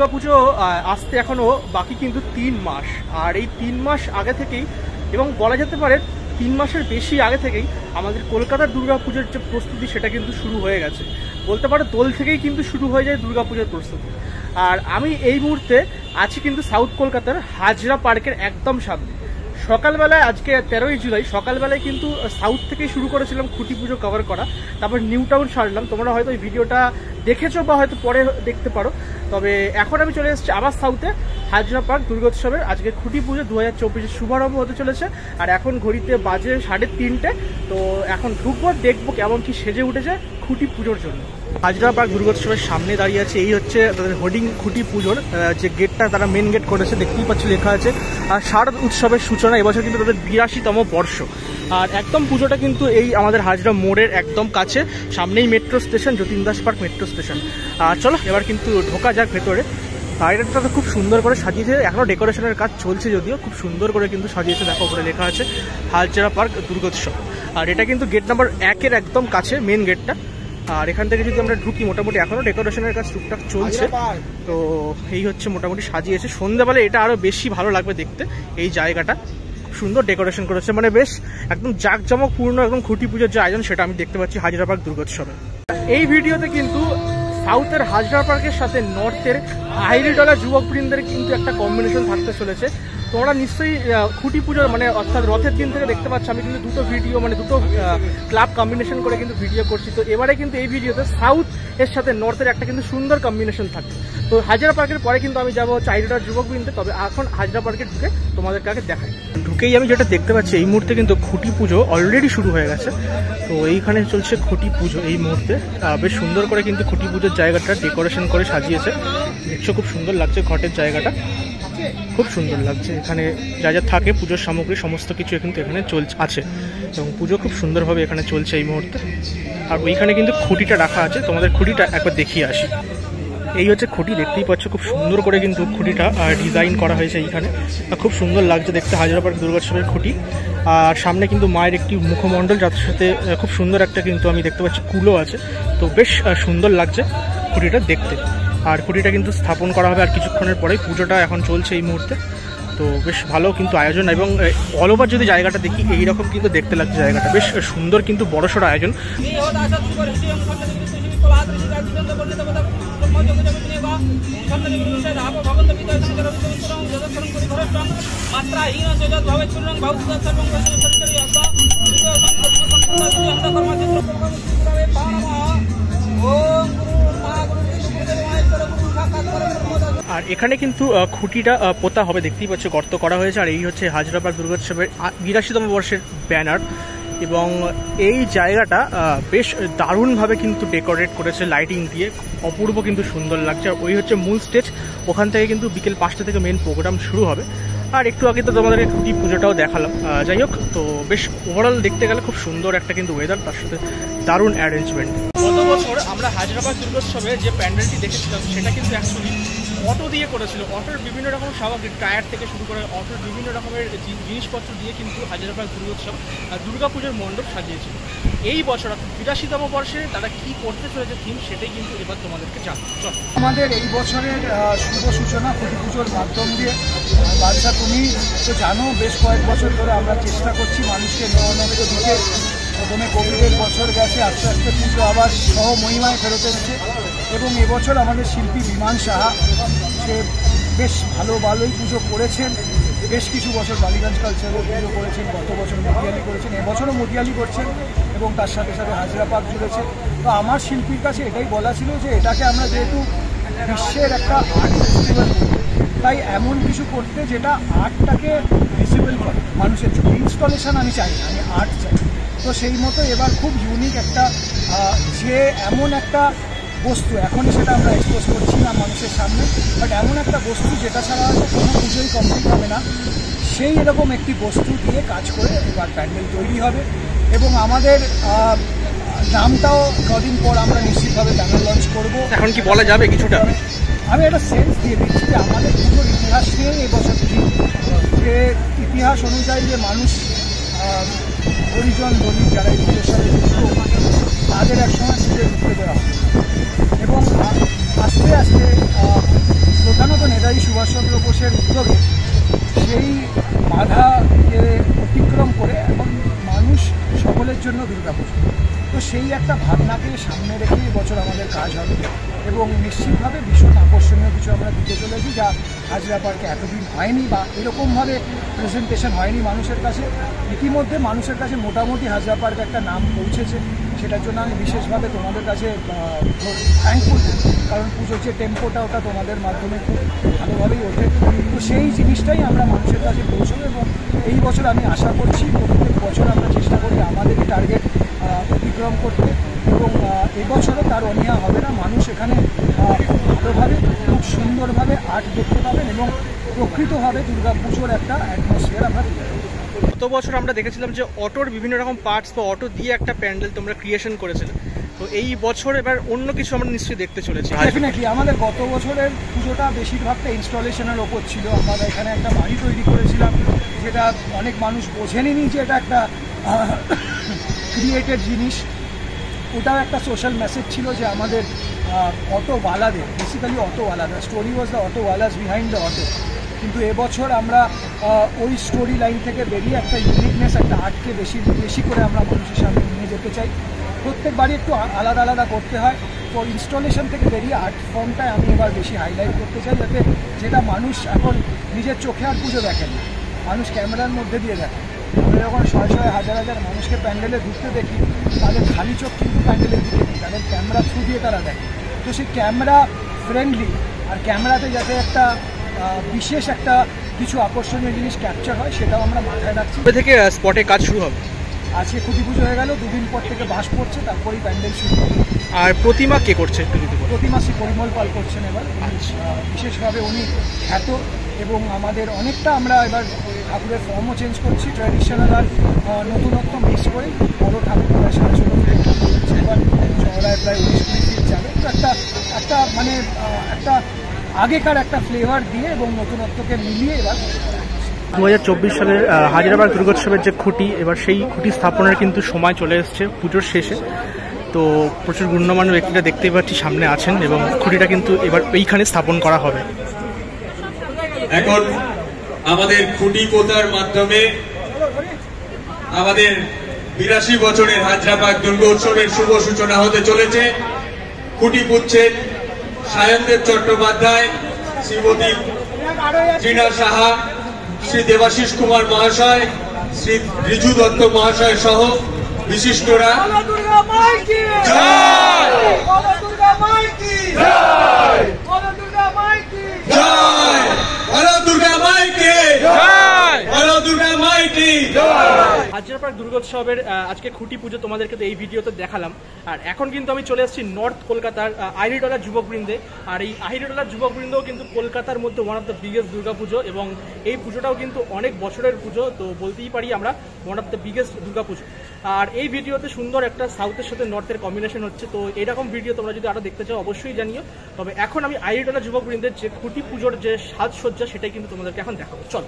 দুর্গাপুজো আসতে এখনো বাকি কিন্তু 3 মাস। আর এই 3 মাস আগে থেকেই, এবং বলা যেতে পারে 3 মাসের বেশি আগে থেকেই আমাদের কলকাতার দুর্গাপুজোর যে প্রস্তুতি সেটা কিন্তু শুরু হয়ে গেছে। বলতে পারো দোল থেকেই কিন্তু শুরু হয়ে যায় দুর্গাপুজোর প্রস্তুতি। আর আমি এই মুহূর্তে আছি কিন্তু সাউথ কলকাতার হাজরা পার্কের একদম সামনে। সকালবেলায়, আজকে 13ই জুলাই, সকালবেলায় কিন্তু সাউথ থেকেই শুরু করেছিলাম খুঁটি পুজো কভার করা। তারপর নিউ টাউন সারলাম, তোমরা হয়তো এই ভিডিওটা দেখেছো বা হয়তো পরে দেখতে পারো। তবে এখন আমি চলে এসেছি আবার সাউথে হাজরা পার্ক দুর্গোৎসবের। আজকে খুঁটি পুজো 2024 শুভারম্ভ হতে চলেছে। আর এখন ঘড়িতে বাজে 3:30। তো এখন ঢুকবো, দেখবো কেমন কি সেজে উঠেছে খুঁটি পুজোর জন্য। হাজরা পার্ক দুর্গোৎসবের সামনে দাঁড়িয়ে আছে। এই হচ্ছে তাদের হোর্ডিং, খুঁটি পুজোর যে গেটটা তারা মেন গেট করেছে, দেখতেই পাচ্ছি লেখা আছে আর শারদ উৎসবের সূচনা। এবছর কিন্তু তাদের 82তম বর্ষ। আর একদম পুজোটা কিন্তু এই আমাদের হাজরা মোড়ের একদম কাছে, সামনেই metro station, Jatin Das park metro station. আর চলো এবার কিন্তু ঢোকা যাক ভেতরে। বাইরেটা তো খুব সুন্দর করে সাজিয়েছে, এখনো ডেকোরেশনের কাজ চলছে যদিও, খুব সুন্দর করে কিন্তু সাজিয়েছে। দেখো উপরে লেখা আছে হাজরা পার্ক দুর্গোৎসব। আর এটা কিন্তু গেট নাম্বার 1-এর একদম কাছে, মেন গেটটা। আর এখান থেকে যদি আমরা ঢুকি, মোটামুটি এখনো ডেকোরেশনের কাজ টুকটাক চলছে। তো এই হচ্ছে মোটামুটি সাজিয়েছে। সন্ধ্যাবেলা এটা আরো বেশি ভালো লাগবে দেখতে। এই জায়গাটা খুব সুন্দর ডেকোরেশন করেছে, মানে বেশ একদম জাঁকজমকপূর্ণ একদম খুঁটি পুজোর যে আয়োজন সেটা আমি দেখতে পাচ্ছি হাজরা পার্ক দুর্গোৎসবে। এই ভিডিওতে কিন্তু সাউথের হাজরা পার্কের সাথে নর্থের হাইরিডলা যুবকবৃন্দের কিন্তু একটা কম্বিনেশন থাকতে চলেছে। তোমরা নিশ্চয়ই খুঁটি পুজোর মানে অর্থাৎ রথের দিন থেকে দেখতে পাচ্ছ আমি কিন্তু দুটো ভিডিও, মানে দুটো ক্লাব কম্বিনেশন করে কিন্তু ভিডিও করছি। তো এবারে কিন্তু এই ভিডিওতে সাউথ এর সাথে নর্থের একটা কিন্তু সুন্দর কম্বিনেশন থাকবে। তো হাজরা পার্কের পরে কিন্তু আমি যাবো হাইরিডলার যুবকবৃন্দে। তবে এখন হাজরা পার্কে ঢুকে তোমাদেরকে আগে দেখাই। ঢুকেই আমি যেটা দেখতে পাচ্ছি, এই মুহূর্তে কিন্তু খুঁটি পুজো অলরেডি শুরু হয়ে গেছে। তো এইখানে চলছে খুঁটি পুজো এই মুহূর্তে। বেশ সুন্দর করে কিন্তু খুঁটি পুজোর জায়গাটা ডেকোরেশন করে সাজিয়েছে, দেখছো খুব সুন্দর লাগছে। ঘটের জায়গাটা খুব সুন্দর লাগছে। এখানে যা যা থাকে পুজোর সামগ্রী সমস্ত কিছু কিন্তু এখানে আছে, এবং পুজো খুব সুন্দরভাবে এখানে চলছে এই মুহূর্তে। আর ওইখানে কিন্তু খুঁটিটা রাখা আছে, তোমাদের খুঁটিটা একবার দেখিয়ে আসি। এই হচ্ছে খুঁটি, দেখতেই পাচ্ছ খুব সুন্দর করে কিন্তু খুঁটিটা ডিজাইন করা হয়েছে এইখানে। খুব সুন্দর লাগছে দেখতে হাজরা পার্ক দুর্গোৎসবের খুঁটি। আর সামনে কিন্তু মায়ের একটি মুখমণ্ডল, যার সাথে খুব সুন্দর একটা কিন্তু আমি দেখতে পাচ্ছি কুলো আছে। তো বেশ সুন্দর লাগছে খুঁটিটা দেখতে। আর খুঁটিটা কিন্তু স্থাপন করা হবে আর কিছুক্ষণের পরেই। পুজোটা এখন চলছে এই মুহূর্তে। তো বেশ ভালো কিন্তু আয়োজন, এবং অল ওভার যদি জায়গাটা দেখি এইরকম কিন্তু দেখতে লাগছে জায়গাটা। বেশ সুন্দর কিন্তু বড়সড় আয়োজন। আর এখানে কিন্তু খুঁটিটা পোতা হবে, দেখতেই পাচ্ছ গর্ত করা হয়েছে। আর এই হচ্ছে হাজরা পার্ক দুর্গোৎসবের 82তম বর্ষের ব্যানার। এবং এই জায়গাটা বেশ দারুণভাবে কিন্তু ডেকোরেট করেছে লাইটিং দিয়ে, অপূর্ব কিন্তু সুন্দর লাগছে। আর ওই হচ্ছে মূল স্টেজ, ওখান থেকে কিন্তু বিকেল 5টা থেকে মেন প্রোগ্রাম শুরু হবে। আর একটু আগে তো তোমাদেরকে খুঁটি পুজোটাও দেখালাম। যাই হোক, তো বেশ ওভারঅল দেখতে গেলে খুব সুন্দর একটা কিন্তু ওয়েদার, তার সাথে দারুণ অ্যারেঞ্জমেন্ট। গত বছর আমরা হাজরা পার্ক দুর্গোৎসবে যে প্যান্ডেলটি দেখেছিলাম সেটা কিন্তু অ্যাকচুয়ালি অটো দিয়ে করেছিল। অটোর বিভিন্ন রকম সামগ্রী, টায়ার থেকে শুরু করে অটোর বিভিন্ন রকমের জিনিসপত্র দিয়ে কিন্তু হাজরা পার্ক দুর্গোৎসব দুর্গাপুজোর মণ্ডপ সাজিয়েছিল। এই বছর 82তম বর্ষে তারা কি করতে চলেছে থিম, সেটাই কিন্তু এবার তোমাদেরকে জানতে চল। আমাদের এই বছরের শুভ সূচনা খুঁটি পুজোর মাধ্যম দিয়ে। বাদশা, তুমি তো জানো বেশ কয়েক বছর ধরে আমরা চেষ্টা করছি মানুষকে নবানন্দ দিকে। প্রথমে কোভিডের বছর গেছে, আস্তে আস্তে পুজো আবার সহমহিমায় ফেরত এসেছে। এবং এবছর আমাদের শিল্পী বিমান সাহা, সে বেশ ভালোই পুজো করেছেন। বেশ কিছু বছর বালিগঞ্জ কালচারে পুজো করেছেন, গত বছর মতিয়ালি করেছেন, এবছরও মতিয়ালি করছেন, এবং তার সাথে সাথে হাজরা পার্ক জুড়েছেন। তো আমার শিল্পীর কাছে এটাই বলা ছিল যে এটাকে আমরা যেহেতু বিশ্বের একটা আর্ট ফেস্টিভ্যাল, তাই এমন কিছু করতে যেটা আর্টটাকে ভিজিবল করে মানুষের জন্য। ইনস্টলেশন আমি চাই না, আমি আর্ট চাই। তো সেই মতো এবার খুব ইউনিক একটা, যে এমন একটা বস্তু, এখনই সেটা আমরা এক্সপোজ করছি না মানুষের সামনে, বাট এমন একটা বস্তু যেটা ছাড়া হয়তো কোনো পুজোই কমপ্লিট হবে না, সেই এরকম একটি বস্তু দিয়ে কাজ করে এবার প্যান্ডেল তৈরি হবে। এবং আমাদের নামটাও কদিন পর আমরা নিশ্চিতভাবে ব্যানার লঞ্চ করবো। এখন কি বলা যাবে কিছুটা? আমি একটা সেন্স দিয়ে দিচ্ছি যে আমাদের পুজোর ইতিহাস নিয়েই এবছর যে ইতিহাস অনুযায়ী যে মানুষ হরিজন দলিত যারা এই পুজোর সাথে যুক্ত, তাদের একসময় পুজো ঢুকতে দেওয়া হবে। এবং আস্তে আস্তে শ্রোতা ওনাকে সামনে রেখে এবছর আমাদের কাজ হবে এবং নিশ্চিতভাবে ভীষণ আকর্ষণীয় কিছু আমরা দিতে চলেছি, যা হাজরা পার্কে এতদিন হয়নি বা এরকমভাবে প্রেজেন্টেশন হয়নি মানুষের কাছে। ইতিমধ্যে মানুষের কাছে মোটামুটি হাজরা পার্ক একটা নাম পৌঁছেছে, সেটার জন্য আমি বিশেষভাবে তোমাদের কাছে থ্যাঙ্কফুল, কারণ পুজোর যে টেম্পোটা ওটা তোমাদের মাধ্যমে খুব ভালোভাবেই ওঠে। তো সেই জিনিসটাই আমরা মানুষের কাছে পৌঁছবো এবং এই বছর আমি আশা করছি প্রত্যেক বছর আমরা চেষ্টা করি আমাদের টার্গেট অতিক্রম করতে এবং এবছরও তার অনীহা হবে না। মানুষ এখানে খুব ভালোভাবে খুব সুন্দরভাবে আর্ট দেখতে পাবেন এবং প্রকৃতভাবে দুর্গাপুজোর একটা অ্যাটমসফিয়ার আমরা তুলে দেবো। গত বছর আমরা দেখেছিলাম যে অটোর বিভিন্ন রকম পার্টস বা অটো দিয়ে একটা প্যান্ডেল তোমরা ক্রিয়েশন করেছিলে, তো এই বছর এবার অন্য কিছু আমরা নিশ্চয়ই দেখতে চলেছি। ডেফিনেটলি আমাদের গত বছরের পুজোটা বেশিরভাগটা ইনস্টলেশনের ওপর ছিল। আমরা এখানে একটা বাড়ি তৈরি করেছিলাম, যেটা অনেক মানুষ বোঝেনি যে এটা একটা ক্রিয়েটেড জিনিস। ওটাও একটা সোশ্যাল মেসেজ ছিল যে আমাদের অটোওয়ালাদের, বেসিক্যালি অটোওয়ালাদের story was the autowallahs behind the auto. কিন্তু এবছর আমরা ওই স্টোরি লাইন থেকে বেরিয়ে একটা ইউনিকনেস, একটা আর্টকে বেশি করে আমরা মানুষের সামনে নিয়ে যেতে চাই। প্রত্যেক বাড়ি একটু আলাদা আলাদা করতে হয়, তো ইনস্টলেশন থেকে বেরিয়ে আর্ট ফর্মটাই আমি এবার বেশি হাইলাইট করতে চাই, যাতে যেটা মানুষ এখন নিজের চোখে আর পুজো দেখেন না, মানুষ ক্যামেরার মধ্যে দিয়ে দেখে। আমরা যখন শয়ে শয়ে হাজার হাজার মানুষকে প্যান্ডেলে ঢুকতে দেখি, তাদের খালি চোখ কিন্তু প্যান্ডেলের দিকে নেই, তাদের ক্যামেরা থ্রু দিয়ে তারা দেখে। তো সেই ক্যামেরা ফ্রেন্ডলি আর ক্যামেরাতে যাতে একটা বিশেষ একটা কিছু আকর্ষণীয় জিনিস ক্যাপচার হয়, সেটাও আমরা মাথায় রাখছি। কবে থেকে স্পটে কাজ শুরু হবে? আজকে খুঁটি পুজো হয়ে গেল, দুদিন পর থেকে বাস পড়ছে, তারপরেই প্যান্ডেল শুরু হবে। আর প্রতিমা কে করছে? প্রতিমা শ্রী পরিমল পাল করছেন এবার। বিশেষভাবে উনি খ্যাত এবং আমাদের অনেকটা আমরা এবার ঠাকুরের ফর্মও চেঞ্জ করছি, ট্র্যাডিশনাল আর নতুনত্ব মিক্স করে বড় ঠাকুর প্রায় 16.5 ফিট ঠাকুর হচ্ছে এবার, চওড়ায় প্রায় 19-20 ফিট যাবে। তো একটা মানে একটা আগেকার একটা ফ্লেভার দিয়ে এবং নতুনত্বকে মিলিয়ে এবার 2024 সালের হাজারাবাগ দুর্গোৎসবের যে খুঁটি, এবার সেই খুঁটি স্থাপনের কিন্তু সময় চলে এসছে পুজোর শেষে। তো প্রচুর গণ্যমান্য ব্যক্তিরা দেখতেই পাচ্ছি সামনে আছেন এবং খুঁটিটা কিন্তু এবার এইখানে স্থাপন করা হবে। এখন আমাদের খুঁটি পোতার মাধ্যমে আমাদের 82 বছরের হাজরাবাগ দুর্গোৎসবের শুভ সূচনা হতে চলেছে। খুঁটি পুচ্ছেন সায়নদেব চট্টোপাধ্যায়, শ্রীমতী ত্রিনা সাহা, শ্রী দেবাশিস কুমার মহাশয়, শ্রী রিজু দত্ত মহাশয় সহ বিশিষ্টরা। হাজরাবাগ দুর্গোৎসবের আজকে খুঁটি পুজো তোমাদেরকে তো এই ভিডিওতে দেখালাম, আর এখন কিন্তু আমি চলে এসেছি নর্থ কলকাতার আহিরিটোলা যুবকবৃন্দে। আর এই আহিরিটোলার যুবকবৃন্দও কিন্তু কলকাতার মধ্যে one of the biggest Durga পুজো, এবং এই পুজোটাও কিন্তু অনেক বছরের পুজো, তো বলতেই পারি আমরা one of the biggest Durga পুজো। আর এই ভিডিওতে সুন্দর একটা সাউথের সাথে নর্থের কম্বিনেশন হচ্ছে, তো এরকম ভিডিও তোমরা যদি আরও দেখতে চাও অবশ্যই জানিও। তবে এখন আমি আহিরিটোলা যুবকবৃন্দের যে খুঁটি পুজোর যে সাজসজ্জা সেটাই কিন্তু তোমাদেরকে এখন দেখাবো। চল,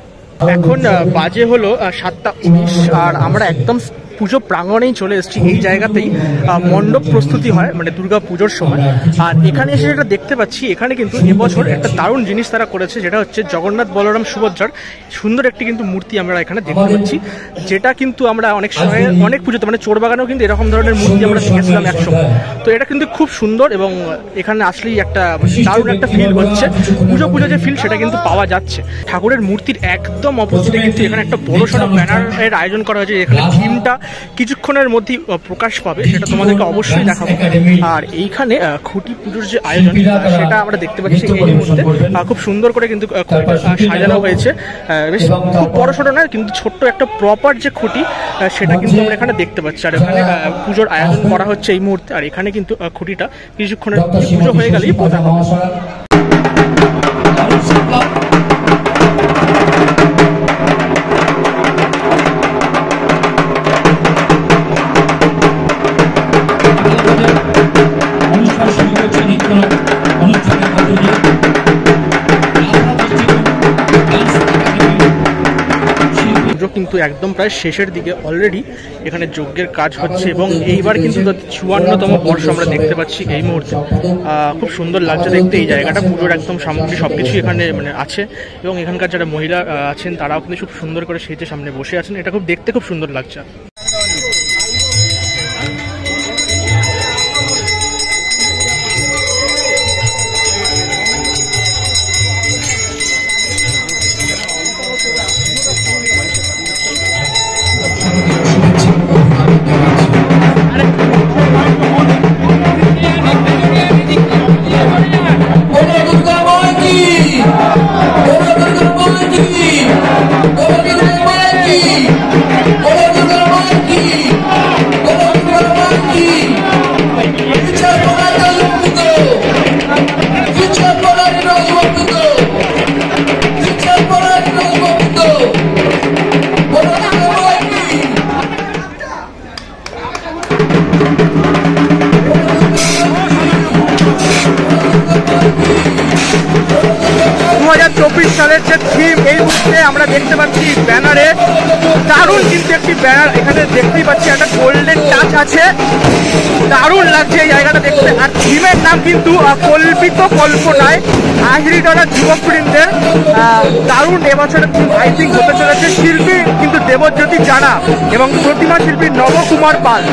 এখন বাজে হলো 7:19 আর আমরা একদম পুজো প্রাঙ্গণেই চলে এসেছি। এই জায়গাতেই মণ্ডপ প্রস্তুতি হয় মানে দুর্গা পুজোর সময়। আর এখানে এসে যেটা দেখতে পাচ্ছি, এখানে কিন্তু এবছর একটা দারুণ জিনিস তারা করেছে, যেটা হচ্ছে জগন্নাথ বলরাম সুভদ্রার সুন্দর একটি কিন্তু মূর্তি আমরা এখানে দেখতে পাচ্ছি, যেটা কিন্তু আমরা অনেক সময় অনেক পুজোতে মানে চোরবাগানেও কিন্তু এরকম ধরনের মূর্তি আমরা দেখেছিলাম একসময়। তো এটা কিন্তু খুব সুন্দর এবং এখানে আসলেই একটা দারুণ একটা ফিল হচ্ছে, পুজো যে ফিল সেটা কিন্তু পাওয়া যাচ্ছে। ঠাকুরের মূর্তির একদম অপোজিটে কিন্তু এখানে একটা বড় সড়ো ব্যানারের আয়োজন করা হয়েছে, এখানে থিমটা কিছুক্ষণের মধ্যেই প্রকাশ পাবে, সেটা তোমাদেরকে অবশ্যই দেখাবো। আর এইখানে খুঁটি পুজোর যে আয়োজন সেটা আমরা দেখতে পাচ্ছি এই মুহূর্তে খুব সুন্দর করে কিন্তু সাজানো হয়েছে। বেশ খুব বড় সড়ো নয়, কিন্তু ছোট্ট একটা প্রপার যে খুঁটি সেটা কিন্তু আমরা এখানে দেখতে পাচ্ছি। আর এখানে পুজোর আয়োজন করা হচ্ছে এই মুহূর্তে, আর এখানে কিন্তু খুঁটিটা কিছুক্ষণের পুজো হয়ে গেলেই পোতা হবে। কিন্তু একদম প্রায় শেষের দিকে, অলরেডি এখানে যজ্ঞের কাজ হচ্ছে এবং এইবার কিন্তু 54তম বর্ষ আমরা দেখতে পাচ্ছি এই মুহূর্তে। খুব সুন্দর লাগছে দেখতে এই জায়গাটা, পুজোর একদম সামগ্রী সবকিছু এখানে মানে আছে এবং এখানকার যারা মহিলা আছেন তারাও কিন্তু খুব সুন্দর করে সেজে সামনে বসে আছেন, এটা খুব দেখতে খুব সুন্দর লাগছে। 2024 সালের যে থিম এই মুহূর্তে আমরা দেখতে পাচ্ছি ব্যানারে, দারুণ কিন্তু একটি ব্যানার এখানে দেখতেই পাচ্ছি, একটা গোল্ডেন টাচ আছে, দারুণ লাগছে এই জায়গাটা দেখতে। আর থিমের নাম কিন্তু কল্পিত কল্পনায় আহিরিডালা যুবকবৃন্দের। দারুণ এবছরের থিম আই থিঙ্ক হতে চলেছে। শিল্পী কিন্তু দেবজ্যোতি জানা এবং প্রতিমা শিল্পী নবকুমার পাল।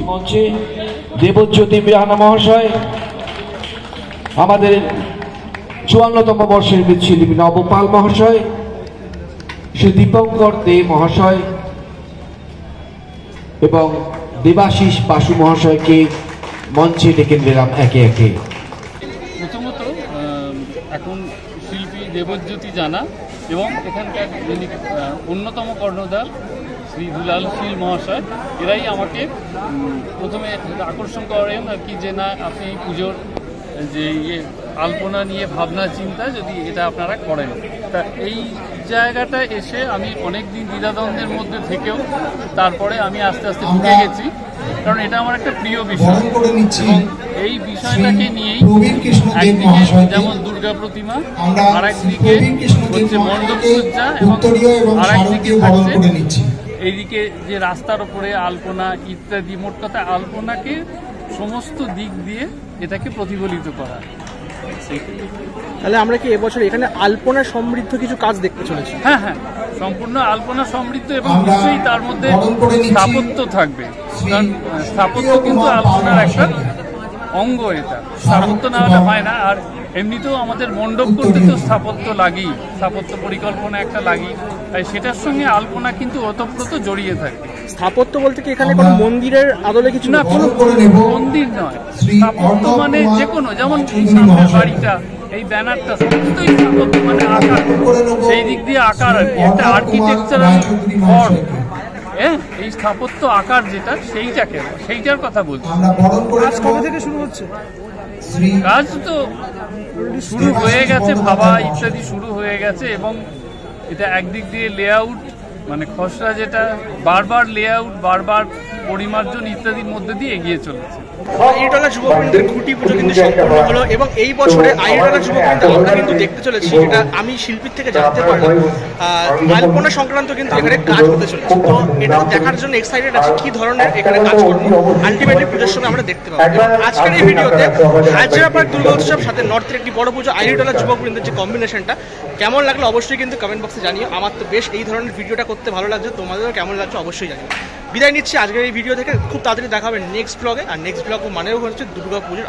মঞ্চে দেবজ্যোতি রানা মহাশয়, আমাদের 54তম বর্ষের মৃৎশিল্পী নবপাল মহাশয়, শ্রী দীপঙ্কর দে মহাশয় এবং দেবাশিস বাসু মহাশয়কে মঞ্চে ডেকে নিলাম একে একে। প্রথমত এখন শিল্পী দেবজ্যোতি জানা এবং এখানকার যিনি অন্যতম কর্ণধার শ্রী দুলাল শীল মহাশয়, এরাই আমাকে প্রথমে আকর্ষণ করেন আর কি, যে না আপনি এই পুজোর যে আলপনা নিয়ে ভাবনা চিন্তা যদি এটা আপনারা করেন। তা এই জায়গাটা এসে আমি অনেক দিন দ্বিধাদ্বন্দ্বের মধ্যে থেকেও তারপরে আমি আস্তে আস্তে ঢুকে গেছি, কারণ এটা আমার একটা প্রিয় বিষয় এবং এই বিষয়টাকে নিয়েই একদিকে যেমন দুর্গা প্রতিমা, আর একদিকে হচ্ছে মণ্ডপ সজ্জা এবং আর একদিকে থাকছে এইদিকে যে রাস্তার উপরে আলপনা ইত্যাদি। মোট কথা আলপনাকে সমস্ত দিক দিয়ে এটাকে প্রতিফলিত করা। তাহলে আমরা কি এবছর এখানে আলপনা সমৃদ্ধ কিছু কাজ দেখতে চলেছি? হ্যাঁ হ্যাঁ, সম্পূর্ণ আলপনা সমৃদ্ধ এবং নিশ্চয়ই তার মধ্যে স্থাপত্য থাকবে, কারণ স্থাপত্য কিন্তু আলপনার একটা অঙ্গ। এটা স্থাপত্য না হলে হয় না। আর এমনিতেও আমাদের মণ্ডপ করতে তো স্থাপত্য লাগেই, স্থাপত্য পরিকল্পনা একটা লাগেই, তাই সেটার সঙ্গে আলপনা কিন্তু ওতপ্রোত জড়িয়ে থাকে। স্থাপত্য বলতে কি এখানে কোনো মন্দিরের আদলে কিছু? না, কোনো মন্দির নয়। স্থাপত্য মানে যে কোনো, যেমন এই সামনের বাড়িটা, এই ব্যানারটা, সমস্তই স্থাপত্য মানে আকার, সেই দিক দিয়ে আকার আর কি, একটা আর্কিটেকচারাল ফর্ম। হ্যাঁ, এই স্থাপত্য আকার যেটা, সেইটার কথা বলছি। কাজ কবে থেকে শুরু হচ্ছে? কাজ তো শুরু হয়ে গেছে, ভাবা ইত্যাদি শুরু হয়ে গেছে এবং এটা একদিক দিয়ে লেআউট মানে খসড়া, যেটা বারবার লেআউট, বারবার পরিমার্জন ইত্যাদির মধ্যে দিয়ে এগিয়ে চলেছে। আহিরিডালা যুবকবৃন্দের খুঁটি পুজো কিন্তু সম্পূর্ণ হলো এবং এই বছরে আহিরিডালা যুবকবৃন্দ আমরা কিন্তু দেখতে চলেছি, যেটা আমি শিল্পীর থেকে জানতে পারলাম, আলপনা সংক্রান্ত কিন্তু এখানে কাজ হতে চলেছে। তো এটা দেখার জন্য এক্সাইটেড আছে কি ধরনের এখানে কাজকর্ম আলটিমেটলি পুজোর সময় আমরা দেখতে পাবো। এবং আজকের এই ভিডিওতে হায়দ্রাবাদ দুর্গা উৎসব সাথে নর্থের একটি বড় পুজো আহিরিডালা যুবকবৃন্দের যে কম্বিনেশনটা কেমন লাগলো অবশ্যই কিন্তু কমেন্ট বক্সে জানিও। আমার তো বেশ এই ধরনের ভিডিওটা করতে ভালো লাগছে, তোমাদেরও কেমন লাগছে অবশ্যই জানিও। বিদায় নিচ্ছি আজকের এই ভিডিও থেকে, খুব তাড়াতাড়ি দেখা হবে নেক্সট ব্লগে। আর নেক্সট ব্লগ মানেও হচ্ছে দুর্গা পুজোর।